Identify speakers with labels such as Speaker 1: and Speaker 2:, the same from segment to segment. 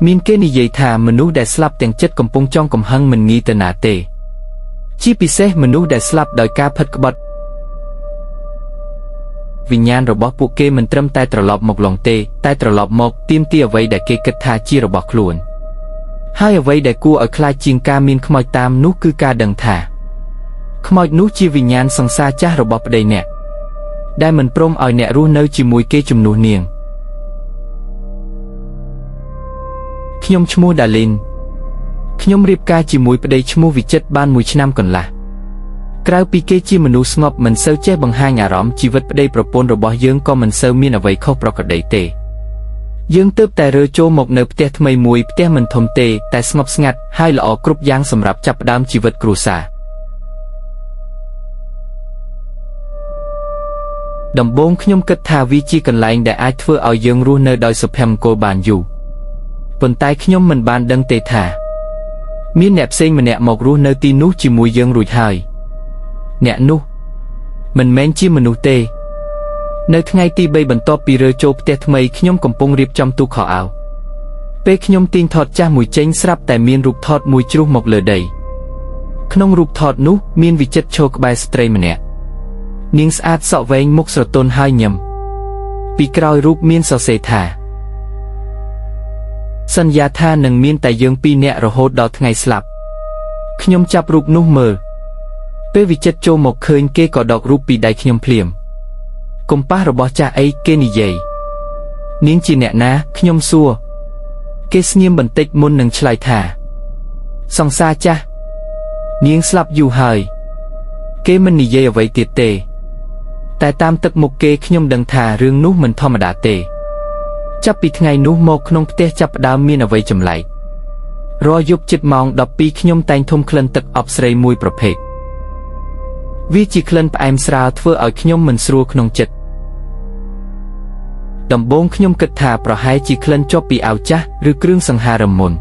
Speaker 1: មានគេនិយាយថាមនុស្សដែលស្លាប់ទាំងចិត្តកំពុងចង់កំហឹងមិនងាយទៅណាទេជាពិសេសមនុស្សដែលស្លាប់ដោយការផិតក្បត់វិញ្ញាណរបស់ពួកគេមិនត្រឹមតែត្រឡប់មកឡងទេតែត្រឡប់មកទាមទារអ្វីដែលគេគិតថាជារបស់ខ្លួនហើយអ្វីដែលគួរឲ្យខ្លាចជាងការមានខ្មោចតាមនោះគឺការដឹងថាខ្មោចនោះជាវិញ្ញាណសង្សារចាស់របស់ប្តីអ្នកដែលមិនព្រមឲ្យអ្នករស់នៅជាមួយគេជំនួសនាងខ្ញុំឈ្មោះដាលីនខ្ញុំរៀបការជាមួយប្តីឈ្មោះវិចិត្របាន1ឆ្នាំកន្លះក្រៅពីគេជាមនុស្សស្ងប់មិនសូវចេះបង្ហាញអារម្មណ៍ជីវិតប្តីប្រពន្ធរបស់យើងក៏មិនសូវមានអ្វីខុសប្រក្រតីទេយើងទើបតែរើចូលមកនៅផ្ទះថ្មីមួយផ្ទះមិនធំទេតែស្ងប់ស្ងាត់ហើយល្អគ្រប់យ៉ាងសម្រាប់ចាប់ផ្ដើមជីវិតគ្រួសារដំបូងខ្ញុំគិតថាវាជាកន្លែងដែលអាចធ្វើឲ្យយើងរស់នៅដោយសុភមង្គលបានយូរប៉ុន្តែខ្ញុំមិនបានដឹងទេថាមានអ្នកផ្សេងម្នាក់មករស់នៅទីនោះជាមួយយើងរួចហើយអ្នកនោះមិនមែនជាមនុស្សទេនៅថ្ងៃទី3បន្ទាប់ពីរើចូលផ្ទះថ្មីខ្ញុំកំពុងរៀបចំទូខោអាវពេលខ្ញុំទាញថតចាស់មួយចេញស្រាប់តែមានរូបថតមួយជ្រុះមកលើដីក្នុងរូបថតនោះមានវិចិត្រឈរក្បែរស្ត្រីម្នាក់នាងស្អាតសក់វែងមុខស្រទន់ហើយញឹមពីក្រោយរូបមានសរសេរថាសន្យាថានឹងមានតែយើងពីរនាក់រហូតដល់ថ្ងៃស្លាប់ខ្ញុំចាប់រូបនោះមើលពេលវិចិត្រចូលមកឃើញគេក៏ដករូបពីដៃខ្ញុំភ្លាមកុំប៉ះរបស់ចាស់អីគេនិយាយនាងជាអ្នកណាខ្ញុំសួរគេស្ងៀមបន្តិចមុននឹងឆ្លើយថាសង្សារចាស់នាងស្លាប់យូរហើយគេមិននិយាយអ្វីទៀតទេតែតាមទឹកមុខគេខ្ញុំដឹងថារឿងនោះមិនធម្មតាទេចាប់ពីថ្ងៃនោះមកក្នុងផ្ទះចាប់ផ្ដើមមានអ្វីចម្លែករាល់យប់ជិតម៉ោង12ខ្ញុំតែងធំក្លិនទឹកអប់ស្រីមួយប្រភេទវាជាក្លិនផ្អែមស្រាលធ្វើឲ្យខ្ញុំមិនស្រួលក្នុងចិត្តដំបូងខ្ញុំគិតថាប្រហែលជាក្លិនជាប់ពីអាវចាស់ឬគ្រឿងសង្ហារឹមមុន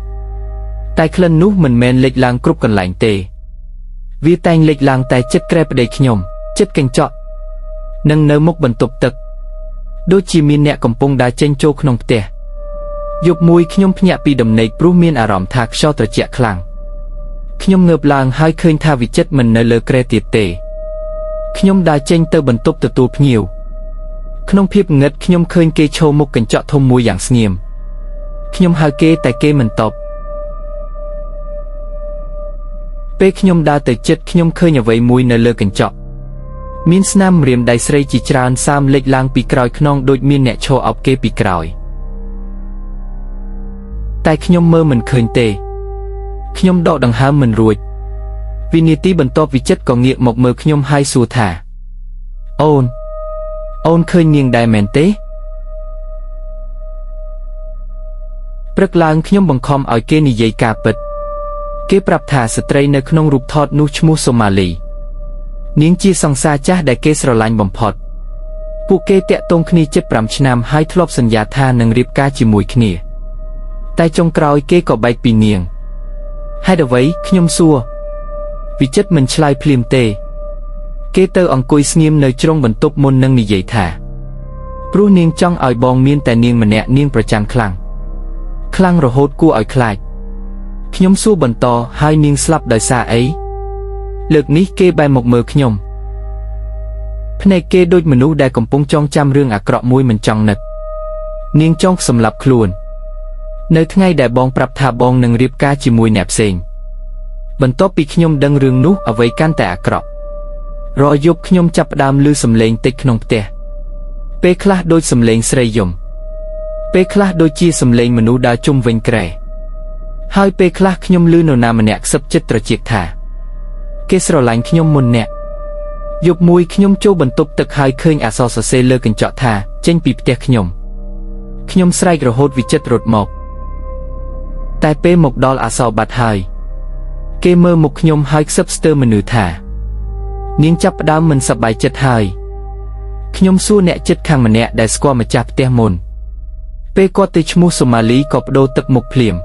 Speaker 1: តែក្លិននោះមិនមែនលេចឡើងគ្រប់កន្លែងទេវាតែងលេចឡើងតែចិត្តក្រែប្តីខ្ញុំចិត្តកញ្ចក់និងនៅមុខបន្ទប់ទឹកដូចជាមានអ្នកកំពុងដើរចេញចូលក្នុងផ្ទះយប់មួយខ្ញុំភ្ញាក់ពីដំណេកព្រោះមានអារម្មណ៍ថាខ្យល់ត្រជាក់ខ្លាំងខ្ញុំងើបឡើងហើយឃើញថាវិចិត្រមិននៅលើគ្រែទៀតទេខ្ញុំដើរចេញទៅបន្ទប់ទទួលភ្ញៀវក្នុងភាពងឹតខ្ញុំឃើញគេឈរមុខកញ្ចក់ធំមួយយ៉ាងស្ងៀមខ្ញុំហៅគេតែគេមិនតបពេលខ្ញុំដើរទៅជិតខ្ញុំឃើញអ្វីមួយនៅលើកញ្ចក់មានស្នាមម្រាមដៃស្រីជាច្រើនសាមលេចឡើងពីក្រោយខ្នងដូចមានអ្នកឈរអោបគេពីក្រោយតែខ្ញុំមើលមិនឃើញទេខ្ញុំដកដង្ហើមមិនរួចវិនាទីបន្ទាប់វិចិត្រក៏ងាកមកមើលខ្ញុំហើយសួរថាអូនឃើញនាងដែរមែនទេព្រឹកឡើងខ្ញុំបង្ខំឲ្យគេនិយាយការពិតគេប្រាប់ថាស្ត្រីនៅក្នុងរូបថតនោះឈ្មោះសូម៉ាលីនាងជាសង្សារចាស់ដែលគេស្រឡាញ់បំផុតពួកគេតាក់ទងគ្នាជិត5ឆ្នាំហើយធ្លាប់សន្យាថានឹងរៀបការជាមួយគ្នាតែចុងក្រោយគេក៏បែកពីនាងហេតុអ្វីខ្ញុំសួរវិចិត្រមិនឆ្លើយភ្លាមទេគេទៅអង្គុយស្ងៀមនៅជ្រុងបន្ទប់មុននឹងនិយាយថាព្រោះនាងចង់ឲ្យបងមានតែនាងម្នាក់នាងប្រច័ណ្ឌខ្លាំងរហូតគួរឲ្យខ្លាចខ្ញុំសួរបន្តហើយនាងស្លាប់ដោយសារអីលើកនេះគេបែរមកមើលខ្ញុំភ្នែកគេដូចមនុស្សដែលកំពុងចងចាំរឿងអាក្រក់មួយមិនចង់នឹកនាងចង់សម្លាប់ខ្លួននៅថ្ងៃដែលបងប្រាប់ថាបងនឹងរៀបការជាមួយអ្នកផ្សេងបន្ទាប់ពីខ្ញុំដឹងរឿងនោះអ្វីកាន់តែអាក្រក់រាល់យប់ខ្ញុំចាប់ផ្ដើមឮសំឡេងតិចក្នុងផ្ទះពេលខ្លះដូចសំឡេងស្រីយំពេលខ្លះដូចជាសំឡេងមនុស្សដើរជុំវិញគ្រែហើយពេលខ្លះខ្ញុំឮនរណាម្នាក់ខ្សឹបចិត្តត្រចៀកថាគេស្រឡាញ់ខ្ញុំមុនអ្នកយប់មួយខ្ញុំចូលបន្ទប់ទឹកហើយឃើញអក្សរសរសេរលើកញ្ចក់ថាចេញពីផ្ទះខ្ញុំស្រែករហូតវិចិត្ររត់មកតែពេលមកដល់អក្សរបាត់ហើយគេមើលមុខខ្ញុំហើយខ្សឹបស្ទើរមនុស្សថានាងចាប់ផ្ដើមមិនសប្បាយចិត្តហើយខ្ញុំសួរអ្នកជិតខាងម្នាក់ដែលស្គាល់ម្ចាស់ផ្ទះមុនពេលគាត់ទៅឈ្មោះសូម៉ាលីក៏បដូរទឹកមុខភ្លាម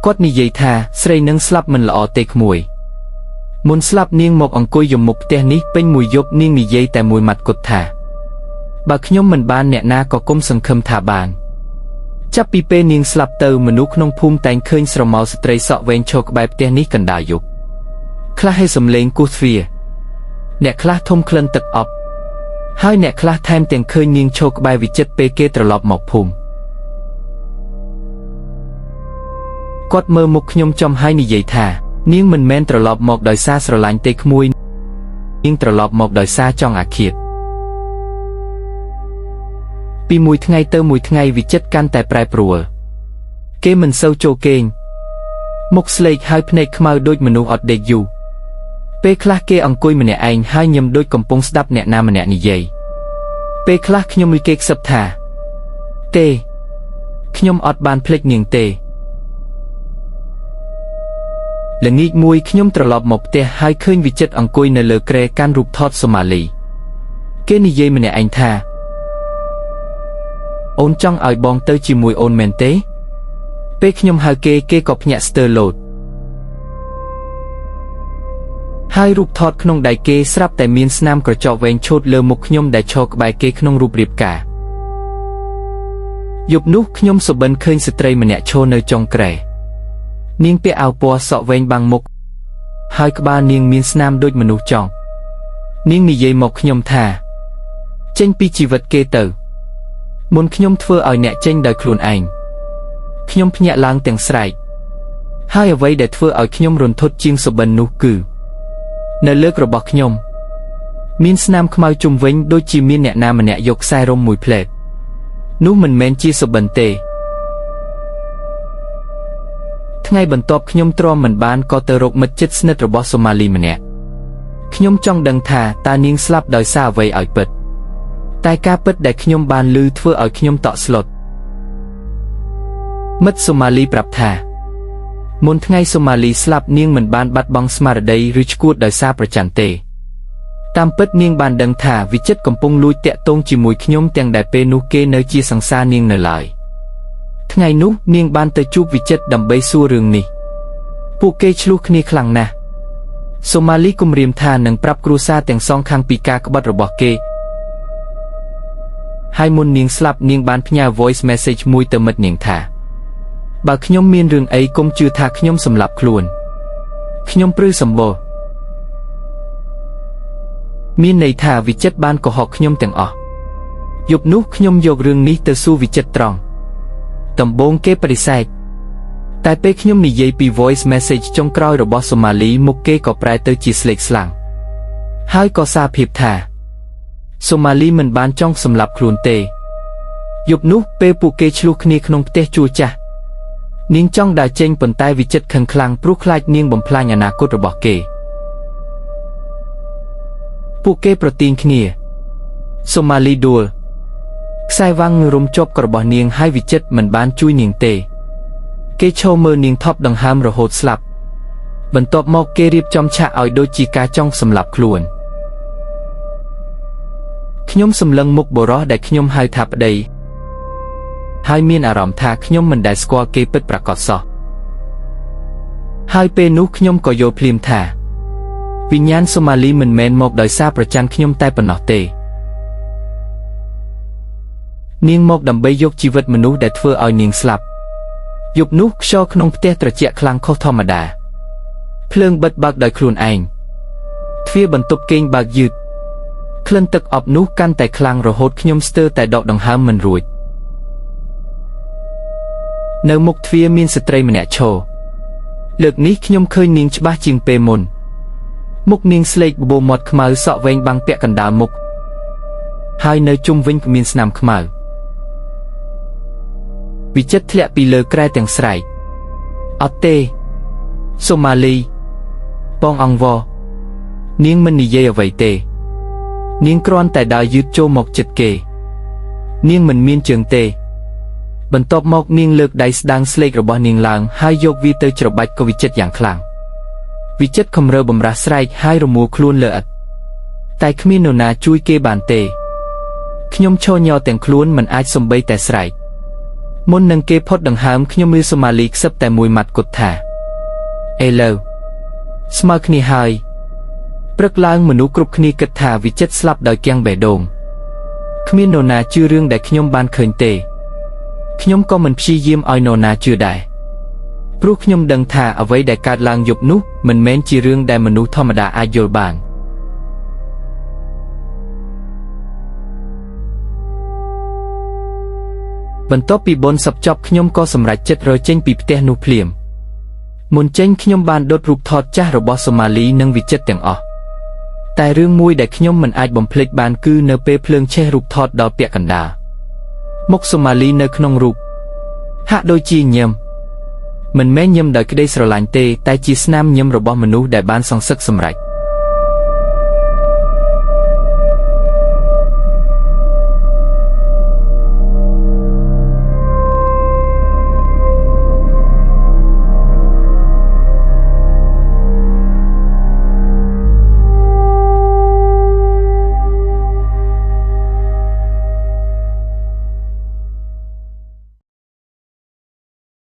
Speaker 1: គាត់និយាយថាស្រីនឹងស្លាប់មិនល្អទេក្មួយមុនស្លាប់នាងមកអង្គុយយំមុខផ្ទះនេះពេញមួយយប់នាងនិយាយតែមួយម៉ាត់គត់ថាបើខ្ញុំមិនបានអ្នកណាក៏គុំសង្ឃឹមថាបាន ចាប់ពីពេលនាងស្លាប់ទៅមនុស្សក្នុងភូមិតែងឃើញស្រមោលស្ត្រីសក់វែងឈរក្បែរផ្ទះនេះកណ្ដាលយប់ខ្លះឲ្យសំឡេងគោះទ្វារអ្នកខ្លះធំក្លិនទឹកអប់ហើយអ្នកខ្លះថែមទាំងឃើញនាងឈរក្បែរវិចិត្រពេលគេត្រឡប់មកភូមិគាត់មើលមុខខ្ញុំចំហើយនិយាយថានាងមិនមែនត្រឡប់មកដោយសារស្រឡាញ់ទេក្មួយនាងត្រឡប់មកដោយសារចង់អាឃាតពីមួយថ្ងៃទៅមួយថ្ងៃវិចិត្រកាន់តែប្រែប្រួលគេមិនសូវចូលគេងមុខស្លេកហើយភ្នែកខ្មៅដូចមនុស្សអត់ដេកយូរពេលខ្លះគេអង្គុយម្នាក់ឯងហើយញឹមដូចកំពុងស្ដាប់អ្នកណាម្នាក់និយាយពេលខ្លះខ្ញុំឮគេខ្សឹបថាទេខ្ញុំអត់បានភ្លេចនាងទេល្ងាចមួយខ្ញុំត្រឡប់មកផ្ទះហើយឃើញវិចិត្រអង្គុយនៅលើគ្រែកាន់រូបថតសូម៉ាលីគេនិយាយម្នាក់ឯងថាអូនចង់ឲ្យបងទៅជាមួយអូនមែនទេពេលខ្ញុំហៅគេក៏ភ្ញាក់ស្ទើរលោតហើយរូបថតក្នុងដៃគេស្រាប់តែមានស្នាមក្រចកវែងឈូតលើមុខខ្ញុំដែលឈរក្បែរគេក្នុងរូបរាបការយប់នោះខ្ញុំសុបិនឃើញស្ត្រីម្នាក់ឈរនៅចុងគ្រែនាងពាក់អាវពណ៌សក់វែងបាំងមុខហើយក្បាលនាងមានស្នាមដូចមនុស្សចង់នាងនិយាយមកខ្ញុំថាចេញពីជីវិតគេទៅមុនខ្ញុំធ្វើឲ្យអ្នកចេញដោយខ្លួនឯងខ្ញុំភ្ញាក់ឡើងទាំងស្រែកហើយអ្វីដែលធ្វើឲ្យខ្ញុំរន្ធត់ជាងសុបិននោះគឺនៅលើករបស់ខ្ញុំមានស្នាមខ្មៅជុំវិញដូចជាមានអ្នកណាម្នាក់យកខ្សែរុំមួយផ្លែតនោះមិនមែនជាសុបិនទេថ្ងៃបន្ទាប់ខ្ញុំទ្រាំមិនបានក៏ទៅរកមិត្តជិតស្និទ្ធរបស់សូម៉ាលីម្នាក់ខ្ញុំចង់ដឹងថាតើនាងស្លាប់ដោយសារអ្វីឲ្យពិតតែការពិតដែលខ្ញុំបានឮធ្វើឲ្យខ្ញុំតក់ស្លុតមិត្តសូម៉ាលីប្រាប់ថាមុនថ្ងៃសូម៉ាលីស្លាប់នាងមិនបានបាត់បង់ស្មារតីឬឆ្កួតដោយសារប្រច័ណ្ឌទេតាមពិតនាងបានដឹងថាវិចិត្រកំពុងលួចតាក់ទងជាមួយខ្ញុំទាំងដែលពេលនោះគេនៅជាសង្សារនាងនៅឡើយថ្ងៃនោះនាងបានទៅជួបវិចិត្រដើម្បីសួររឿងនេះពួកគេឆ្លោះគ្នាខ្លាំងណាស់សូម៉ាលីគំរាមថានឹងប្រាប់គ្រួសារទាំងសងខាងពីការក្បត់របស់គេហើយមុននាងស្លាប់នាងបានផ្ញើ voice message មួយទៅមិត្តនាងថាបើខ្ញុំមានរឿងអីកុំជឿថាខ្ញុំសម្លាប់ខ្លួនខ្ញុំព្រឺសម្បូរមានន័យថាវិចិត្របានកុហកខ្ញុំទាំងអស់យប់នោះខ្ញុំយករឿងនេះទៅសួរវិចិត្រត្រង់ដំបូងគេបដិសេធតែពេលខ្ញុំនិយាយពី voice message ចុងក្រោយរបស់សូម៉ាលីមុខគេក៏ប្រែទៅជាស្លេកស្លាំងហើយក៏សារភាពថាសូម៉ាលីមិនបានចង់សម្លាប់ខ្លួនទេយប់នោះពេលពួកគេឆ្លោះគ្នាក្នុងផ្ទះជួលចាស់នាងចង់ដើរចេញប៉ុន្តែវិចិត្រខឹងខ្លាំងព្រោះខ្លាចនាងបំផ្លាញអនាគតរបស់គេពួកគេប្រទាញគ្នាសូម៉ាលីដួលខ្សែវាំងរុំជាប់ក្របស់នាងហើយវិចិត្រមិនបានជួយនាងទេគេឈរមើលនាងថប់ដង្ហើមរហូតស្លាប់បន្ទាប់មកគេរៀបចំឆាកឲ្យដូចជាការចង់សម្លាប់ខ្លួនខ្ញុំសម្លឹងមុខបុរសដែលខ្ញុំហៅថាប្តីហើយមានអារម្មណ៍ថាខ្ញុំមិនដែលស្គាល់គេពិតប្រាកដសោះហើយពេលនោះខ្ញុំក៏យល់ភ្លាមថាវិញ្ញាណសូម៉ាលីមិនមែនមកដោយសារប្រច័ណ្ឌខ្ញុំតែប៉ុណ្ណោះទេនាងមកដើម្បីយកជីវិតមនុស្សដែលធ្វើឲ្យនាងស្លាប់យប់នោះខ្យល់ក្នុងផ្ទះត្រជាក់ខ្លាំងខុសធម្មតាភ្លើងបិទបើកដោយខ្លួនឯងទ្វារបន្ទប់គេងបើកយឺតក្លិនទឹកអប់នោះកាន់តែខ្លាំងរហូតខ្ញុំស្ទើរតែដកដង្ហើមមិនរួចនៅមុខទ្វារមានស្ត្រីម្នាក់ឈរលើកនេះខ្ញុំឃើញនាងច្បាស់ជាងពេលមុនមុខនាងស្លេកបបោមាត់ខ្មៅសក់វែងបាំងពាក់កណ្ដាលមុខហើយនៅជុំវិញគ្មានស្នាមខ្មៅវិចិត្រធ្លាក់ពីលើគ្រែទាំងស្រែកអត់ទេសូម៉ាលីបងអង្វរនាងមិននិយាយអ្វីទេនាងគ្រាន់តែដើរយឺតចូលមកជិតគេនាងមិនមានជើងទេបន្ទាប់មកនាងលើកដៃស្ដាងស្លេករបស់នាងឡើងហើយយកវាទៅច្របាច់ក៏វិចិត្រយ៉ាងខ្លាំងវិចិត្រខំរើបំរាស់ស្រែកហើយរមួលខ្លួនលើឥដ្ឋតែគ្មាននរណាជួយគេបានទេខ្ញុំឈរញ័រទាំងខ្លួនមិនអាចសំបីតែស្រែកមុននឹងគេផុតដង្ហើមខ្ញុំឮសូម៉ាលីខ្សឹបតែមួយម៉ាត់គត់ថាអេឡូស្មើគ្នាហើយព្រឹកឡើងមនុស្សគ្រប់គ្នាគិតថាវិចិត្រស្លាប់ដោយគាំងបេះដូងគ្មាននរណាជឿរឿងដែលខ្ញុំបានឃើញទេ ខ្ញុំក៏មិនព្យាយាមឲ្យនរណាជឿដែរព្រោះខ្ញុំដឹងថាអ្វីដែលកើតឡើងយប់នោះមិនមែនជារឿងដែលមនុស្សធម្មតាអាចយល់បានបន្ទាប់ពីបុណ្យសពចប់ខ្ញុំក៏សម្រេចចិត្តរចេញពីផ្ទះនោះភ្លាមមុនចេញខ្ញុំបានដុតរូបថតចាស់របស់សូម៉ាលីនិងវិចិត្រទាំងអស់តែរឿងមួយដែលខ្ញុំមិនអាចបំភ្លេចបានគឺនៅពេលភ្លើងឆេះរូបថតដល់ពាក់កណ្ដាលមុខសូម៉ាលីនៅក្នុងរូបហាក់ដូចជាញញឹមមិនមែនញញឹមដោយក្តីស្រឡាញ់ទេតែជាស្នាមញញឹមរបស់មនុស្សដែលបានសងសឹកសម្រេច